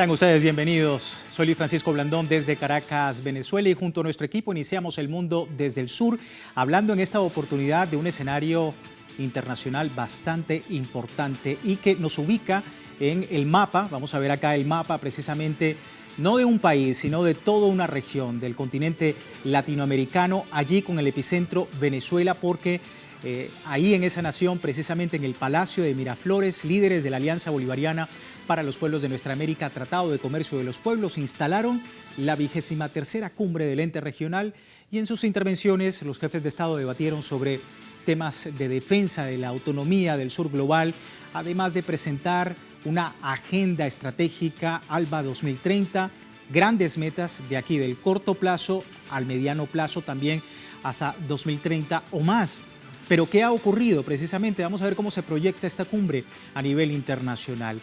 Sean ustedes bienvenidos. Soy Luis Francisco Blandón desde Caracas, Venezuela, y junto a nuestro equipo iniciamos El Mundo desde el Sur, hablando en esta oportunidad de un escenario internacional bastante importante y que nos ubica en el mapa. Vamos a ver acá el mapa precisamente no de un país, sino de toda una región del continente latinoamericano, allí con el epicentro Venezuela, porque ahí en esa nación, precisamente en el Palacio de Miraflores, líderes de la Alianza Bolivariana para los Pueblos de Nuestra América, Tratado de Comercio de los Pueblos, instalaron la 23ª cumbre del ente regional, y en sus intervenciones los jefes de Estado debatieron sobre temas de defensa de la autonomía del sur global, además de presentar una agenda estratégica ALBA 2030, grandes metas de aquí del corto plazo al mediano plazo, también hasta 2030 o más. Pero ¿qué ha ocurrido precisamente? Vamos a ver cómo se proyecta esta cumbre a nivel internacional.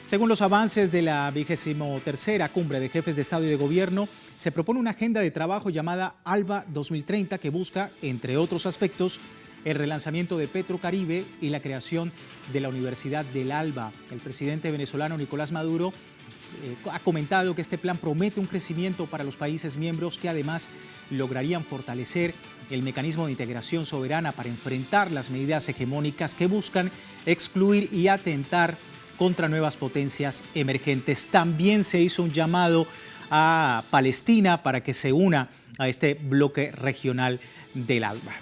Según los avances de la 23ª Cumbre de Jefes de Estado y de Gobierno, se propone una agenda de trabajo llamada ALBA 2030 que busca, entre otros aspectos, el relanzamiento de Petrocaribe y la creación de la Universidad del ALBA. El presidente venezolano Nicolás Maduro ha comentado que este plan promete un crecimiento para los países miembros que además lograrían fortalecer el mecanismo de integración soberana para enfrentar las medidas hegemónicas que buscan excluir y atentar contra nuevas potencias emergentes. También se hizo un llamado a Palestina para que se una a este bloque regional del ALBA.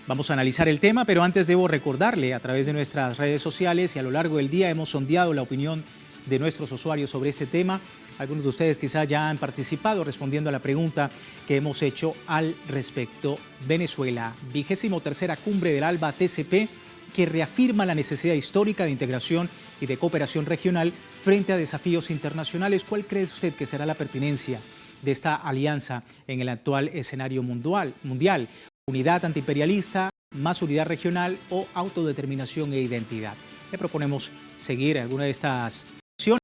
Vamos a analizar el tema, pero antes debo recordarle, a través de nuestras redes sociales y a lo largo del día hemos sondeado la opinión de nuestros usuarios sobre este tema. Algunos de ustedes quizá ya han participado respondiendo a la pregunta que hemos hecho al respecto. Venezuela, 23ª Cumbre del ALBA TCP, que reafirma la necesidad histórica de integración y de cooperación regional frente a desafíos internacionales. ¿Cuál cree usted que será la pertinencia de esta alianza en el actual escenario mundial? ¿Unidad antiimperialista, más unidad regional o autodeterminación e identidad? Le proponemos seguir alguna de estas opciones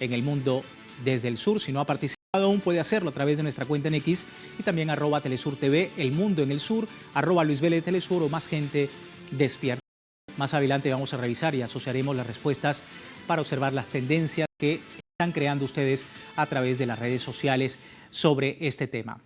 en El Mundo desde el Sur. Si no ha participado aún, puede hacerlo a través de nuestra cuenta en X y también @TelesurTV, El Mundo en el Sur, @LuisVélez Telesur o Más Gente Despierta. Más adelante vamos a revisar y asociaremos las respuestas para observar las tendencias que están creando ustedes a través de las redes sociales sobre este tema.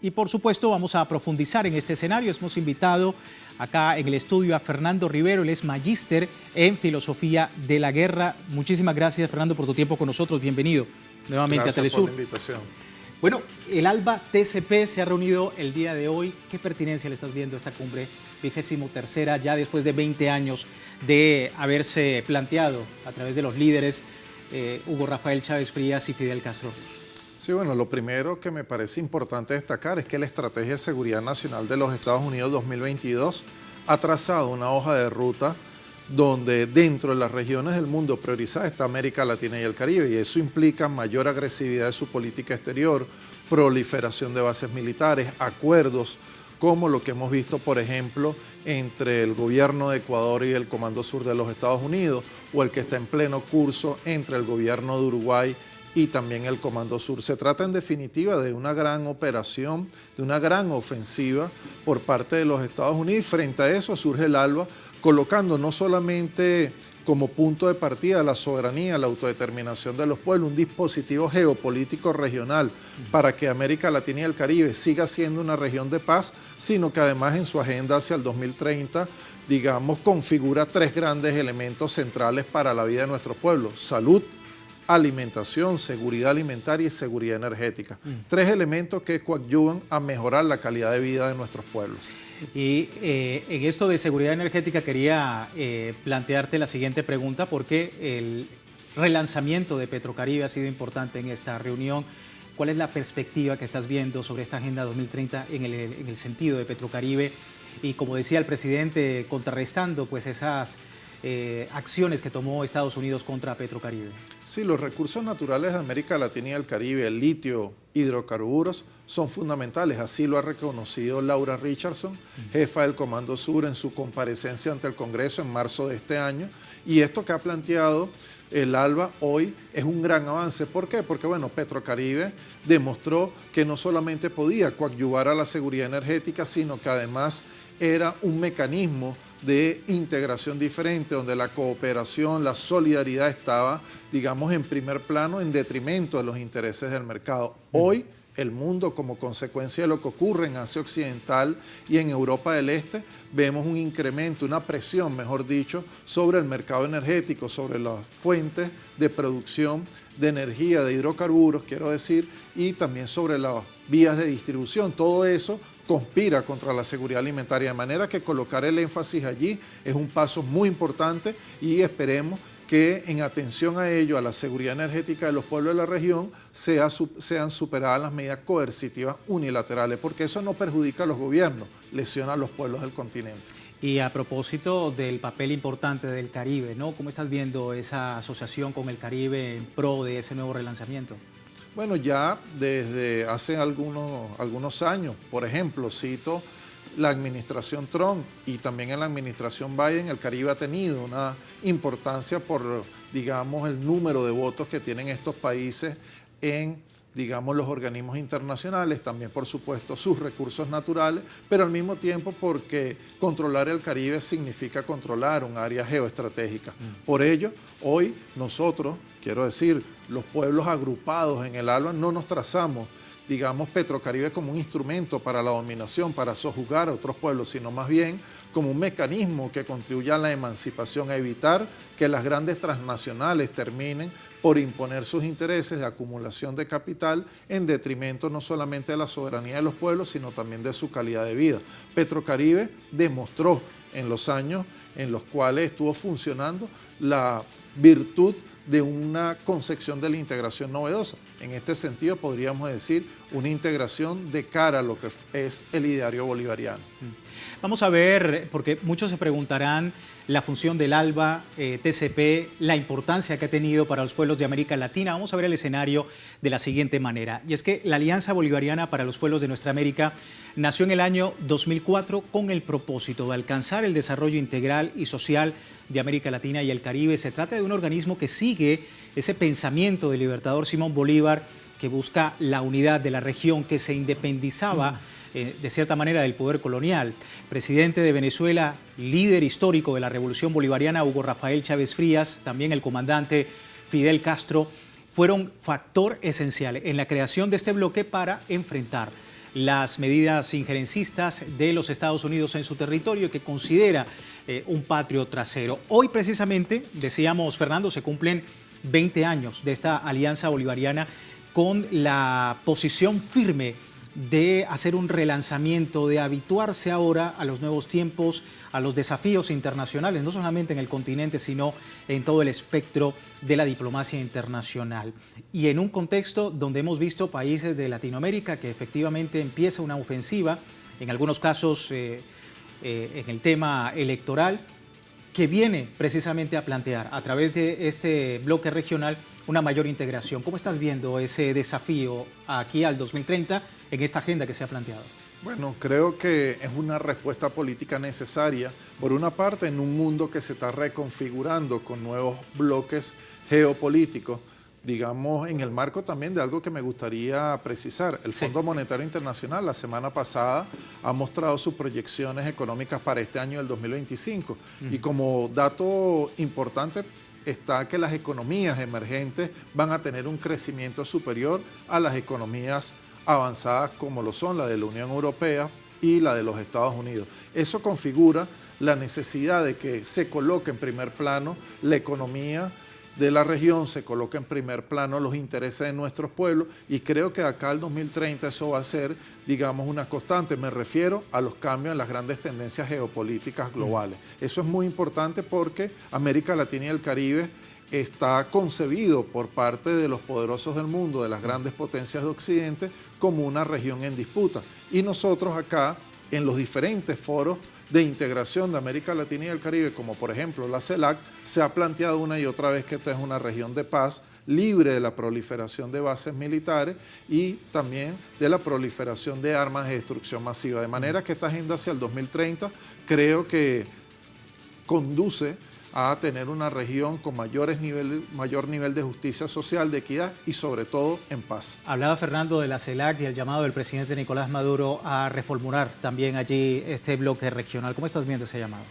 Y por supuesto vamos a profundizar en este escenario. Hemos invitado acá en el estudio a Fernando Rivero, él es magíster en Filosofía de la Guerra. Muchísimas gracias, Fernando, por tu tiempo con nosotros. Bienvenido nuevamente a Telesur. Gracias por la invitación. Bueno, el ALBA TCP se ha reunido el día de hoy. ¿Qué pertinencia le estás viendo a esta cumbre 23ª, ya después de 20 años de haberse planteado a través de los líderes Hugo Rafael Chávez Frías y Fidel Castro Ruz? Sí, bueno, lo primero que me parece importante destacar es que la Estrategia de Seguridad Nacional de los Estados Unidos 2022 ha trazado una hoja de ruta donde dentro de las regiones del mundo priorizadas está América Latina y el Caribe, y eso implica mayor agresividad de su política exterior, proliferación de bases militares, acuerdos como lo que hemos visto, por ejemplo, entre el gobierno de Ecuador y el Comando Sur de los Estados Unidos, o el que está en pleno curso entre el gobierno de Uruguay y también el Comando Sur. Se trata en definitiva de una gran operación, de una gran ofensiva por parte de los Estados Unidos, y frente a eso surge el ALBA, colocando no solamente como punto de partida la soberanía, la autodeterminación de los pueblos, un dispositivo geopolítico regional para que América Latina y el Caribe siga siendo una región de paz, sino que además en su agenda hacia el 2030, digamos, configura 3 grandes elementos centrales para la vida de nuestros pueblos: salud, alimentación, seguridad alimentaria y seguridad energética. 3 elementos que coadyuvan a mejorar la calidad de vida de nuestros pueblos. Y en esto de seguridad energética quería plantearte la siguiente pregunta, porque el relanzamiento de Petrocaribe ha sido importante en esta reunión. ¿Cuál es la perspectiva que estás viendo sobre esta Agenda 2030 en el sentido de Petrocaribe? Y como decía el presidente, contrarrestando pues esas acciones que tomó Estados Unidos contra Petrocaribe. Sí, los recursos naturales de América Latina y el Caribe, el litio, hidrocarburos, son fundamentales. Así lo ha reconocido Laura Richardson, jefa del Comando Sur, en su comparecencia ante el Congreso en marzo de este año. Y esto que ha planteado el ALBA hoy es un gran avance. ¿Por qué? Porque, bueno, Petrocaribe demostró que no solamente podía coadyuvar a la seguridad energética, sino que además era un mecanismo de integración diferente, donde la cooperación, la solidaridad estaba, digamos, en primer plano en detrimento de los intereses del mercado. Hoy, el mundo, como consecuencia de lo que ocurre en Asia Occidental y en Europa del Este, vemos un incremento, una presión, mejor dicho, sobre el mercado energético, sobre las fuentes de producción de energía, de hidrocarburos, quiero decir, y también sobre las vías de distribución. Todo eso conspira contra la seguridad alimentaria, de manera que colocar el énfasis allí es un paso muy importante y esperemos que en atención a ello, a la seguridad energética de los pueblos de la región, sean superadas las medidas coercitivas unilaterales, porque eso no perjudica a los gobiernos, lesiona a los pueblos del continente. Y a propósito del papel importante del Caribe, ¿no? ¿Cómo estás viendo esa asociación con el Caribe en pro de ese nuevo relanzamiento? Bueno, ya desde hace algunos años, por ejemplo, cito la administración Trump y también en la administración Biden, el Caribe ha tenido una importancia por, digamos, el número de votos que tienen estos países en, digamos, los organismos internacionales, también por supuesto sus recursos naturales, pero al mismo tiempo porque controlar el Caribe significa controlar un área geoestratégica. Por ello, hoy nosotros, quiero decir, los pueblos agrupados en el ALBA no nos trazamos, digamos, Petrocaribe como un instrumento para la dominación, para sojuzgar a otros pueblos, sino más bien como un mecanismo que contribuya a la emancipación, a evitar que las grandes transnacionales terminen por imponer sus intereses de acumulación de capital en detrimento no solamente de la soberanía de los pueblos, sino también de su calidad de vida. Petrocaribe demostró en los años en los cuales estuvo funcionando la virtud de una concepción de la integración novedosa. En este sentido podríamos decir una integración de cara a lo que es el ideario bolivariano. Vamos a ver, porque muchos se preguntarán la función del ALBA, TCP, la importancia que ha tenido para los pueblos de América Latina. Vamos a ver el escenario de la siguiente manera. Y es que la Alianza Bolivariana para los Pueblos de Nuestra América nació en el año 2004 con el propósito de alcanzar el desarrollo integral y social de América Latina y el Caribe. Se trata de un organismo que sigue ese pensamiento del libertador Simón Bolívar, que busca la unidad de la región, que se independizaba de cierta manera del poder colonial. Presidente de Venezuela, líder histórico de la Revolución Bolivariana, Hugo Rafael Chávez Frías, también el comandante Fidel Castro, fueron factor esencial en la creación de este bloque para enfrentar las medidas injerencistas de los Estados Unidos en su territorio, que considera un patrio trasero. Hoy precisamente, decíamos Fernando, se cumplen 20 años de esta alianza bolivariana con la posición firme de hacer un relanzamiento, de habituarse ahora a los nuevos tiempos, a los desafíos internacionales, no solamente en el continente, sino en todo el espectro de la diplomacia internacional. Y en un contexto donde hemos visto países de Latinoamérica que efectivamente empieza una ofensiva, en algunos casos en el tema electoral, que viene precisamente a plantear a través de este bloque regional una mayor integración. ¿Cómo estás viendo ese desafío aquí al 2030 en esta agenda que se ha planteado? Bueno, creo que es una respuesta política necesaria, por una parte, en un mundo que se está reconfigurando con nuevos bloques geopolíticos, digamos, en el marco también de algo que me gustaría precisar. El Fondo Monetario Internacional la semana pasada ha mostrado sus proyecciones económicas para este año del 2025 y como dato importante está que las economías emergentes van a tener un crecimiento superior a las economías avanzadas como lo son la de la Unión Europea y la de los Estados Unidos. Eso configura la necesidad de que se coloque en primer plano la economía de la región, se coloque en primer plano los intereses de nuestros pueblos y creo que de acá al 2030 eso va a ser, digamos, una constante. Me refiero a los cambios en las grandes tendencias geopolíticas globales. Eso es muy importante porque América Latina y el Caribe está concebido por parte de los poderosos del mundo, de las grandes potencias de Occidente, como una región en disputa. Y nosotros acá, en los diferentes foros de integración de América Latina y el Caribe, como por ejemplo la CELAC, se ha planteado una y otra vez que esta es una región de paz, libre de la proliferación de bases militares y también de la proliferación de armas de destrucción masiva. De manera que esta agenda hacia el 2030 creo que conduce a tener una región con mayor nivel de justicia social, de equidad y sobre todo en paz. Hablaba Fernando de la CELAC y el llamado del presidente Nicolás Maduro a reformular también allí este bloque regional. ¿Cómo estás viendo ese llamado?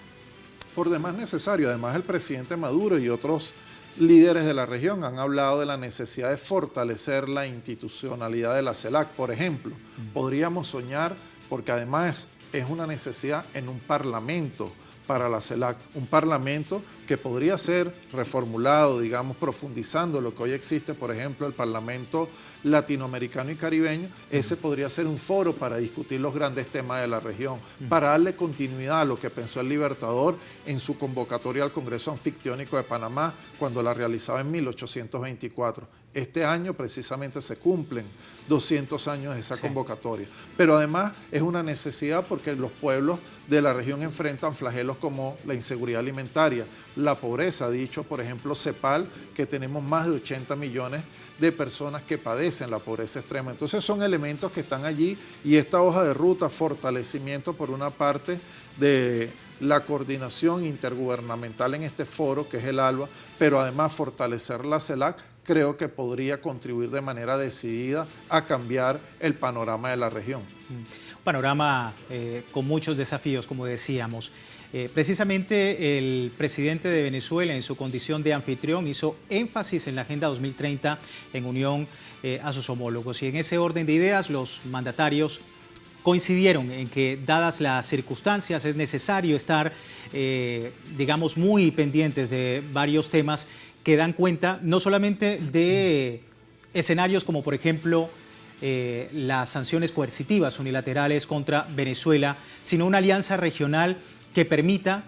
por demás necesario. Además, el presidente Maduro y otros líderes de la región han hablado de la necesidad de fortalecer la institucionalidad de la CELAC. Por ejemplo, podríamos soñar, porque además es una necesidad en un parlamento para la CELAC, un parlamento que podría ser reformulado, digamos, profundizando lo que hoy existe, por ejemplo, el Parlamento Latinoamericano y Caribeño. Ese podría ser un foro para discutir los grandes temas de la región, para darle continuidad a lo que pensó el Libertador en su convocatoria al Congreso Anfictiónico de Panamá, cuando la realizaba en 1824. Este año precisamente se cumplen 200 años de esa convocatoria. Pero además es una necesidad porque los pueblos de la región enfrentan flagelos como la inseguridad alimentaria, la pobreza. Ha dicho, por ejemplo, CEPAL, que tenemos más de 80 millones de personas que padecen la pobreza extrema. Entonces son elementos que están allí, y esta hoja de ruta, fortalecimiento por una parte de la coordinación intergubernamental en este foro que es el ALBA, pero además fortalecer la CELAC, creo que podría contribuir de manera decidida a cambiar el panorama de la región. Un panorama con muchos desafíos, como decíamos. Precisamente el presidente de Venezuela, en su condición de anfitrión, hizo énfasis en la Agenda 2030 en unión a sus homólogos. Y en ese orden de ideas, los mandatarios coincidieron en que, dadas las circunstancias, es necesario estar, digamos, muy pendientes de varios temas que dan cuenta no solamente de escenarios como, por ejemplo, las sanciones coercitivas unilaterales contra Venezuela, sino una alianza regional que permita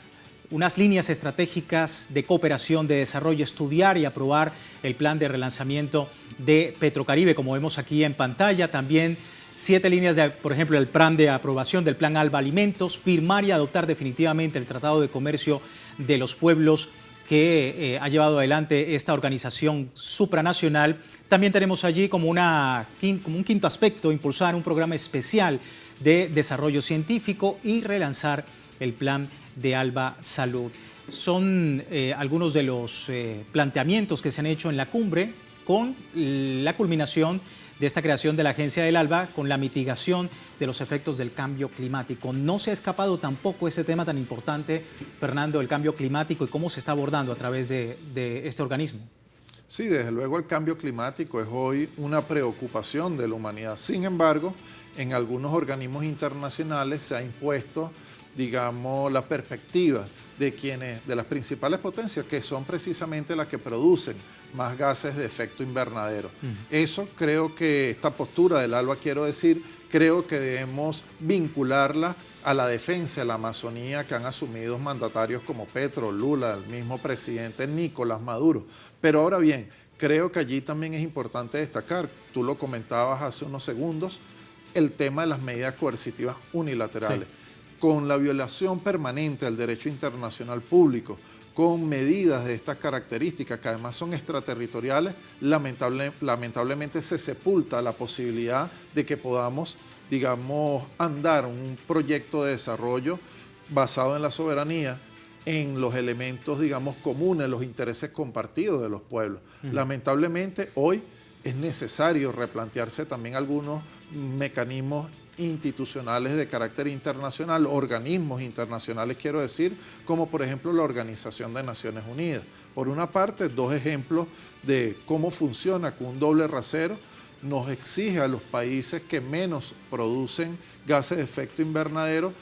unas líneas estratégicas de cooperación, de desarrollo, estudiar y aprobar el plan de relanzamiento de Petrocaribe, como vemos aquí en pantalla. También 7 líneas, por ejemplo, el plan de aprobación del Plan ALBA Alimentos, firmar y adoptar definitivamente el Tratado de Comercio de los Pueblos que ha llevado adelante esta organización supranacional. También tenemos allí como un quinto aspecto, impulsar un programa especial de desarrollo científico y relanzar el plan de ALBA Salud. Son algunos de los planteamientos que se han hecho en la cumbre, con la culminación de esta creación de la Agencia del ALBA, con la mitigación de los efectos del cambio climático. No se ha escapado tampoco ese tema tan importante, Fernando, el cambio climático y cómo se está abordando a través de este organismo. Sí, desde luego el cambio climático es hoy una preocupación de la humanidad. Sin embargo, en algunos organismos internacionales se ha impuesto, digamos, la perspectiva de las principales potencias, que son precisamente las que producen más gases de efecto invernadero. Eso creo que esta postura del ALBA, creo que debemos vincularla a la defensa de la Amazonía que han asumido mandatarios como Petro, Lula, el mismo presidente Nicolás Maduro. Pero ahora bien, creo que allí también es importante destacar, tú lo comentabas hace unos segundos, el tema de las medidas coercitivas unilaterales. Sí. Con la violación permanente del derecho internacional público, con medidas de estas características, que además son extraterritoriales, lamentablemente se sepulta la posibilidad de que podamos, digamos, andar un proyecto de desarrollo basado en la soberanía, en los elementos, digamos, comunes, los intereses compartidos de los pueblos. Lamentablemente, hoy es necesario replantearse también algunos mecanismos institucionales de carácter internacional, organismos internacionales quiero decir, como por ejemplo la Organización de Naciones Unidas. Por una parte, 2 ejemplos de cómo funciona con un doble rasero. Nos exige a los países que menos producen gases de efecto invernadero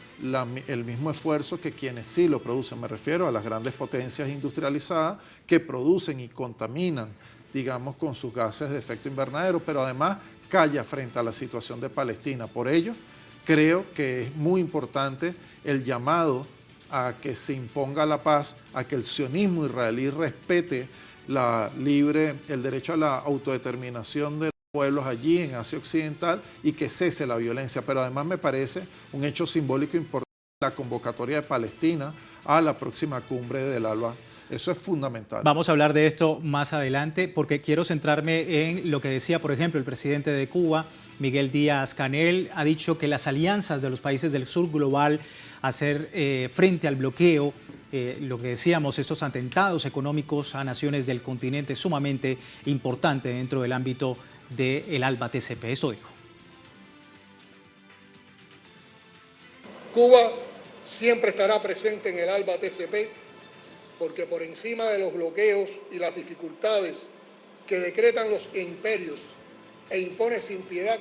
el mismo esfuerzo que quienes sí lo producen. Me refiero a las grandes potencias industrializadas que producen y contaminan, digamos, con sus gases de efecto invernadero, pero además calla frente a la situación de Palestina. Por ello, creo que es muy importante el llamado a que se imponga la paz, a que el sionismo israelí respete el derecho a la autodeterminación de los pueblos allí en Asia Occidental y que cese la violencia. Pero además me parece un hecho simbólico importante la convocatoria de Palestina a la próxima cumbre del ALBA. Eso es fundamental. Vamos a hablar de esto más adelante porque quiero centrarme en lo que decía, por ejemplo, el presidente de Cuba, Miguel Díaz-Canel, ha dicho que las alianzas de los países del sur global a hacer frente al bloqueo, lo que decíamos, estos atentados económicos a naciones del continente es sumamente importante dentro del ámbito del ALBA-TCP. Esto dijo. Cuba siempre estará presente en el ALBA TCP, porque por encima de los bloqueos y las dificultades que decretan los imperios e impone sin piedad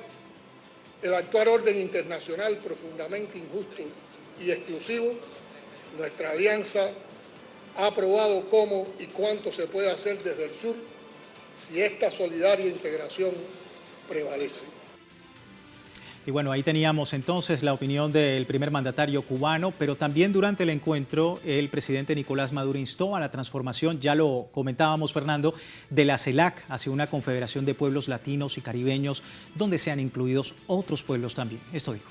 el actual orden internacional profundamente injusto y exclusivo, nuestra alianza ha probado cómo y cuánto se puede hacer desde el sur si esta solidaria integración prevalece. Y bueno, ahí teníamos entonces la opinión del primer mandatario cubano, pero también durante el encuentro el presidente Nicolás Maduro instó a la transformación, ya lo comentábamos Fernando, de la CELAC hacia una confederación de pueblos latinos y caribeños donde sean incluidos otros pueblos también. Esto dijo.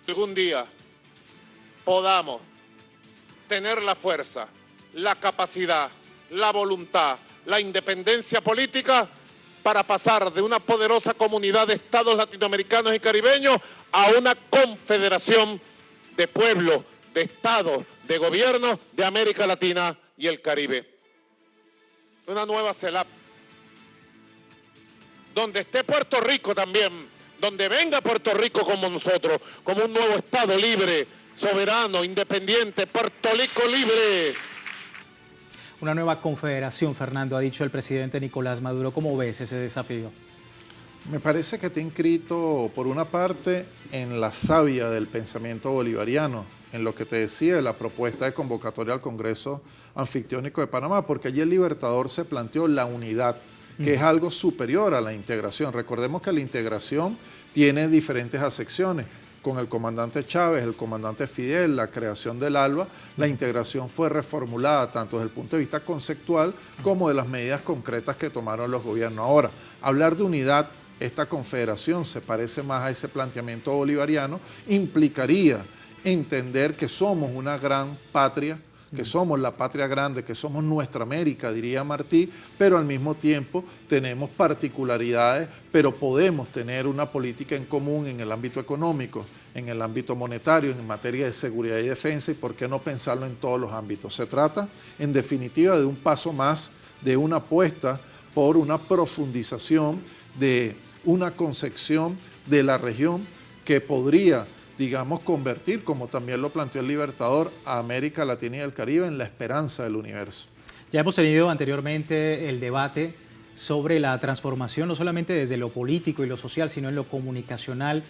Algún día podamos tener la fuerza, la capacidad, la voluntad, la independencia política para pasar de una poderosa comunidad de estados latinoamericanos y caribeños a una confederación de pueblos, de estados, de gobiernos de América Latina y el Caribe. Una nueva CELAC, donde esté Puerto Rico también, donde venga Puerto Rico como nosotros, como un nuevo estado libre, soberano, independiente, Puerto Rico libre. Una nueva confederación, Fernando, ha dicho el presidente Nicolás Maduro. ¿Cómo ves ese desafío? Me parece que está inscrito, por una parte, en la savia del pensamiento bolivariano, en lo que te decía, la propuesta de convocatoria al Congreso Anfictiónico de Panamá, porque allí el Libertador se planteó la unidad, que es algo superior a la integración. Recordemos que la integración tiene diferentes acepciones. Con el comandante Chávez, el comandante Fidel, la creación del ALBA, la integración fue reformulada tanto desde el punto de vista conceptual como de las medidas concretas que tomaron los gobiernos. Ahora, hablar de unidad, esta confederación se parece más a ese planteamiento bolivariano, implicaría entender que somos una gran patria, que somos la patria grande, que somos nuestra América, diría Martí, pero al mismo tiempo tenemos particularidades, pero podemos tener una política en común en el ámbito económico, en el ámbito monetario, en materia de seguridad y defensa, y por qué no pensarlo en todos los ámbitos. Se trata, en definitiva, de un paso más, de una apuesta por una profundización, de una concepción de la región que podría, digamos, convertir, como también lo planteó el Libertador, a América Latina y el Caribe en la esperanza del universo. Ya hemos tenido anteriormente el debate sobre la transformación, no solamente desde lo político y lo social, sino en lo comunicacional.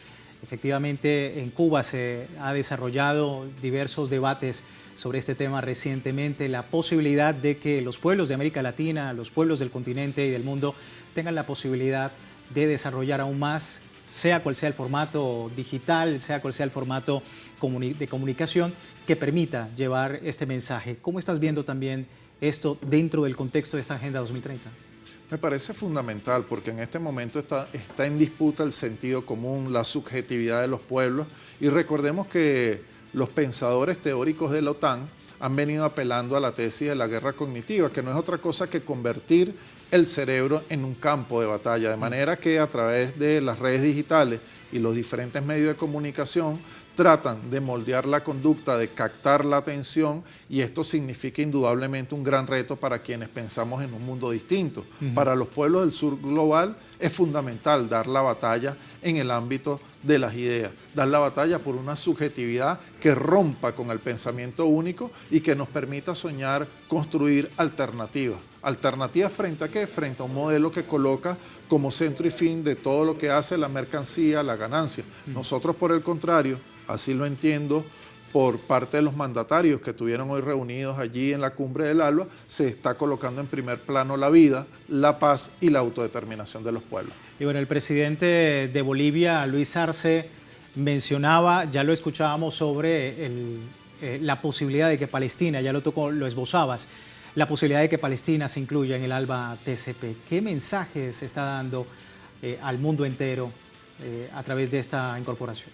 Efectivamente, en Cuba se ha desarrollado diversos debates sobre este tema recientemente, la posibilidad de que los pueblos de América Latina, los pueblos del continente y del mundo tengan la posibilidad de desarrollar aún más, sea cual sea el formato digital, sea cual sea el formato de comunicación que permita llevar este mensaje. ¿Cómo estás viendo también esto dentro del contexto de esta Agenda 2030? Me parece fundamental porque en este momento está en disputa el sentido común, la subjetividad de los pueblos, y recordemos que los pensadores teóricos de la OTAN han venido apelando a la tesis de la guerra cognitiva, que no es otra cosa que convertir el cerebro en un campo de batalla, de manera que a través de las redes digitales y los diferentes medios de comunicación tratan de moldear la conducta, de captar la atención, y esto significa indudablemente un gran reto para quienes pensamos en un mundo distinto. Para los pueblos del sur global es fundamental dar la batalla en el ámbito de las ideas, dar la batalla por una subjetividad que rompa con el pensamiento único y que nos permita soñar, construir alternativas. ¿Alternativas frente a qué? Frente a un modelo que coloca como centro y fin de todo lo que hace la mercancía, la ganancia. Nosotros, por el contrario, así lo entiendo por parte de los mandatarios que estuvieron hoy reunidos allí en la cumbre del ALBA, se está colocando en primer plano la vida, la paz y la autodeterminación de los pueblos. Y bueno, el presidente de Bolivia, Luis Arce, mencionaba, ya lo escuchábamos, sobre la posibilidad de que Palestina, ya lo esbozabas, la posibilidad de que Palestina se incluya en el ALBA TCP. ¿Qué mensaje se está dando al mundo entero a través de esta incorporación?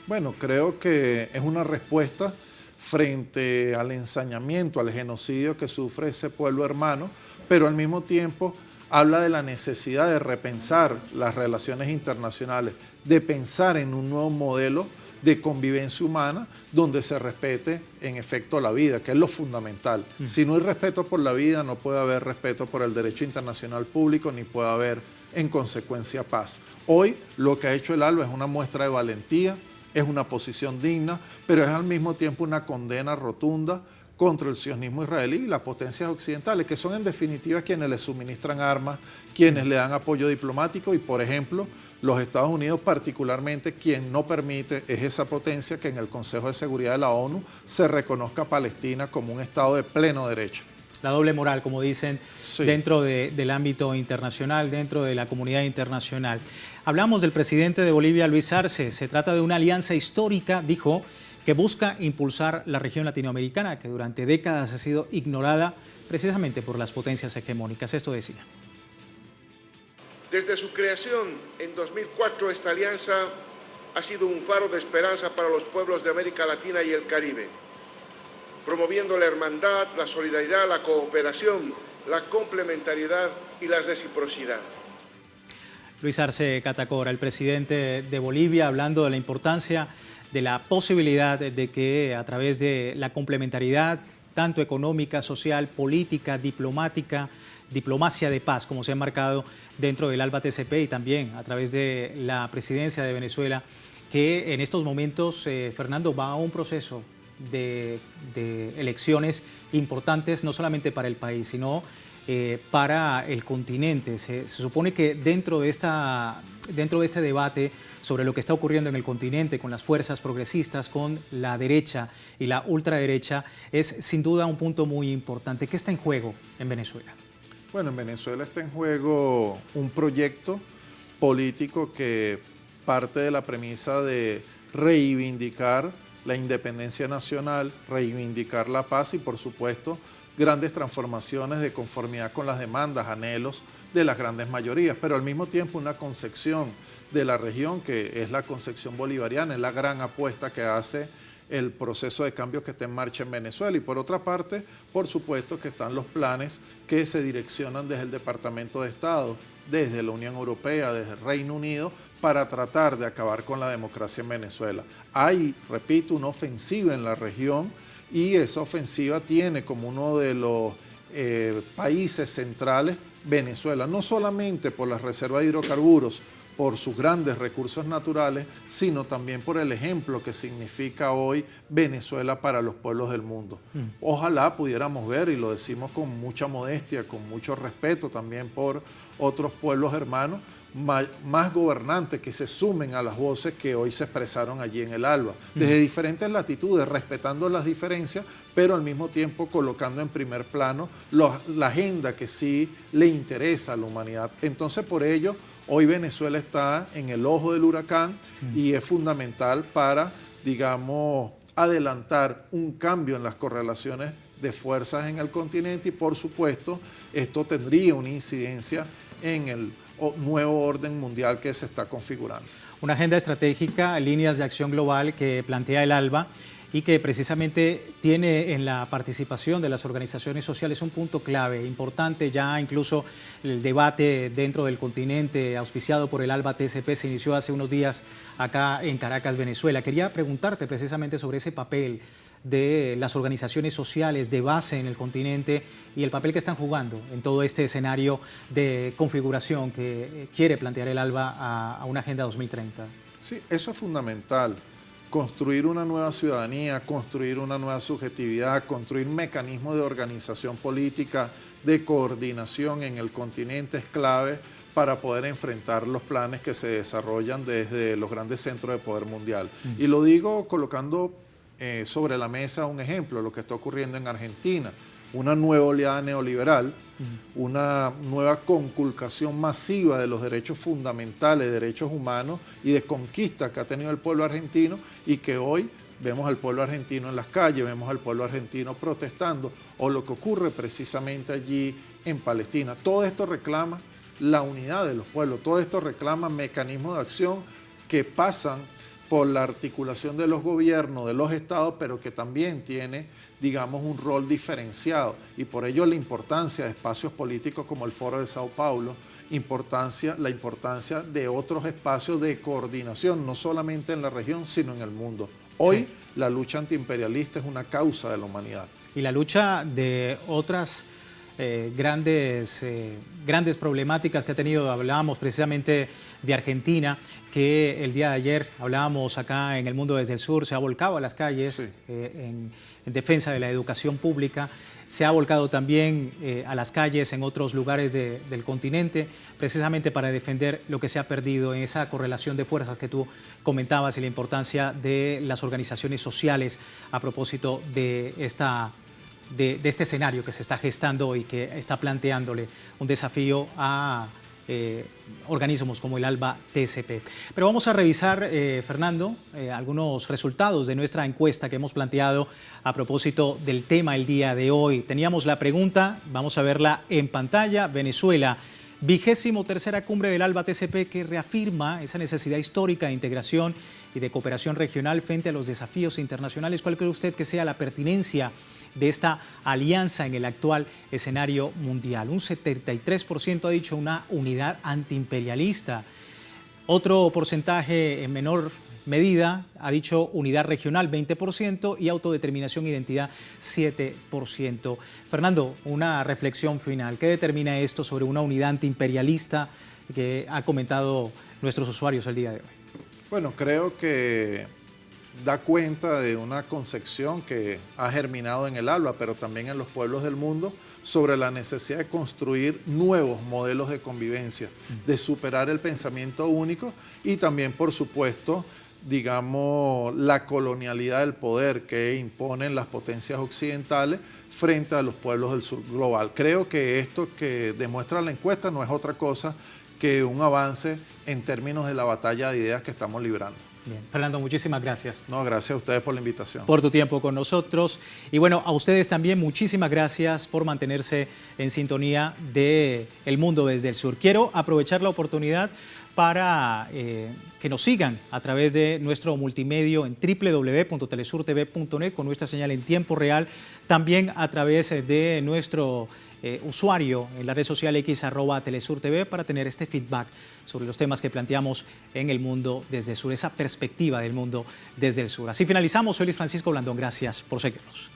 Bueno, creo que es una respuesta frente al ensañamiento, al genocidio que sufre ese pueblo hermano, pero al mismo tiempo habla de la necesidad de repensar las relaciones internacionales, de pensar en un nuevo modelo de convivencia humana donde se respete en efecto la vida, que es lo fundamental. Si no hay respeto por la vida, no puede haber respeto por el derecho internacional público, ni puede haber en consecuencia paz. Hoy lo que ha hecho el ALBA es una muestra de valentía, es una posición digna, pero es al mismo tiempo una condena rotunda contra el sionismo israelí y las potencias occidentales, que son en definitiva quienes le suministran armas, quienes le dan apoyo diplomático y, por ejemplo, los Estados Unidos particularmente, quien no permite es esa potencia que en el Consejo de Seguridad de la ONU se reconozca a Palestina como un Estado de pleno derecho. La doble moral, como dicen, sí, dentro del ámbito internacional, dentro de la comunidad internacional. Hablamos del presidente de Bolivia, Luis Arce. Se trata de una alianza histórica, dijo, que busca impulsar la región latinoamericana, que durante décadas ha sido ignorada precisamente por las potencias hegemónicas. Esto decía. Desde su creación en 2004, esta alianza ha sido un faro de esperanza para los pueblos de América Latina y el Caribe, promoviendo la hermandad, la solidaridad, la cooperación, la complementariedad y la reciprocidad. Luis Arce Catacora, el presidente de Bolivia, hablando de la importancia de la posibilidad de que a través de la complementariedad, tanto económica, social, política, diplomática, diplomacia de paz, como se ha marcado dentro del ALBA TCP y también a través de la presidencia de Venezuela, que en estos momentos, Fernando, va a un proceso de elecciones importantes, no solamente para el país, sino para el continente. Se supone que dentro de este debate sobre lo que está ocurriendo en el continente con las fuerzas progresistas, con la derecha y la ultraderecha, es sin duda un punto muy importante. ¿Qué está en juego en Venezuela? Bueno, en Venezuela está en juego un proyecto político que parte de la premisa de reivindicar la independencia nacional, reivindicar la paz y, por supuesto, grandes transformaciones de conformidad con las demandas, anhelos de las grandes mayorías, pero al mismo tiempo una concepción de la región que es la concepción bolivariana, es la gran apuesta que hace el proceso de cambio que está en marcha en Venezuela. Y por otra parte, por supuesto que están los planes que se direccionan desde el Departamento de Estado, desde la Unión Europea, desde el Reino Unido, para tratar de acabar con la democracia en Venezuela. Hay, repito, una ofensiva en la región y esa ofensiva tiene como uno de los países centrales Venezuela, no solamente por las reservas de hidrocarburos, por sus grandes recursos naturales, sino también por el ejemplo que significa hoy Venezuela para los pueblos del mundo. Ojalá pudiéramos ver, y lo decimos con mucha modestia, con mucho respeto también por otros pueblos hermanos, más gobernantes que se sumen a las voces que hoy se expresaron allí en el ALBA, desde diferentes latitudes, respetando las diferencias, pero al mismo tiempo colocando en primer plano la agenda que sí le interesa a la humanidad. Entonces, por ello, hoy Venezuela está en el ojo del huracán y es fundamental para, digamos, adelantar un cambio en las correlaciones de fuerzas en el continente y, por supuesto, esto tendría una incidencia en el nuevo orden mundial que se está configurando. Una agenda estratégica, líneas de acción global que plantea el ALBA y que precisamente tiene en la participación de las organizaciones sociales un punto clave, importante. Ya incluso el debate dentro del continente auspiciado por el ALBA TCP se inició hace unos días acá en Caracas, Venezuela. Quería preguntarte precisamente sobre ese papel de las organizaciones sociales de base en el continente y el papel que están jugando en todo este escenario de configuración que quiere plantear el ALBA a una Agenda 2030. Sí, eso es fundamental. Construir una nueva ciudadanía, construir una nueva subjetividad, construir mecanismos de organización política, de coordinación en el continente es clave para poder enfrentar los planes que se desarrollan desde los grandes centros de poder mundial. Y lo digo colocando sobre la mesa un ejemplo, lo que está ocurriendo en Argentina, una nueva oleada neoliberal, una nueva conculcación masiva de los derechos fundamentales, derechos humanos y de conquista que ha tenido el pueblo argentino y que hoy vemos al pueblo argentino en las calles, vemos al pueblo argentino protestando, o lo que ocurre precisamente allí en Palestina. Todo esto reclama la unidad de los pueblos, todo esto reclama mecanismos de acción que pasan por la articulación de los gobiernos, de los estados, pero que también tiene, digamos, un rol diferenciado. Y por ello la importancia de espacios políticos como el Foro de Sao Paulo, la importancia de otros espacios de coordinación, no solamente en la región, sino en el mundo. Hoy la lucha antiimperialista es una causa de la humanidad. Y la lucha de otras grandes problemáticas que ha tenido. Hablábamos precisamente de Argentina, que el día de ayer hablábamos acá en El Mundo desde el Sur, se ha volcado a las calles Sí. en defensa de la educación pública. Se ha volcado también a las calles en otros lugares del continente, precisamente para defender lo que se ha perdido en esa correlación de fuerzas que tú comentabas y la importancia de las organizaciones sociales a propósito de este escenario que se está gestando y que está planteándole un desafío a organismos como el ALBA TCP. Pero vamos a revisar, Fernando, algunos resultados de nuestra encuesta que hemos planteado a propósito del tema el día de hoy. Teníamos la pregunta, vamos a verla en pantalla. Venezuela, 23ª cumbre del ALBA TCP, que reafirma esa necesidad histórica de integración y de cooperación regional frente a los desafíos internacionales. ¿Cuál cree usted que sea la pertinencia de esta alianza en el actual escenario mundial? Un 73% ha dicho una unidad antiimperialista. Otro porcentaje en menor medida ha dicho unidad regional, 20%, y autodeterminación e identidad, 7%. Fernando, una reflexión final. ¿Qué determina esto sobre una unidad antiimperialista que ha comentado nuestros usuarios el día de hoy? Bueno, creo que da cuenta de una concepción que ha germinado en el ALBA, pero también en los pueblos del mundo, sobre la necesidad de construir nuevos modelos de convivencia, de superar el pensamiento único y también, por supuesto, digamos, la colonialidad del poder que imponen las potencias occidentales frente a los pueblos del sur global. Creo que esto que demuestra la encuesta no es otra cosa que un avance en términos de la batalla de ideas que estamos librando. Bien, Fernando, muchísimas gracias. No, gracias a ustedes por la invitación. Por tu tiempo con nosotros. Y bueno, a ustedes también muchísimas gracias por mantenerse en sintonía de El Mundo desde el Sur. Quiero aprovechar la oportunidad para que nos sigan a través de nuestro multimedio en www.telesurtv.net con nuestra señal en tiempo real, también a través de nuestro usuario en la red social X @telesurtv para tener este feedback sobre los temas que planteamos en El Mundo desde el Sur, esa perspectiva del mundo desde el sur. Así finalizamos. Soy Luis Francisco Blandón. Gracias por seguirnos.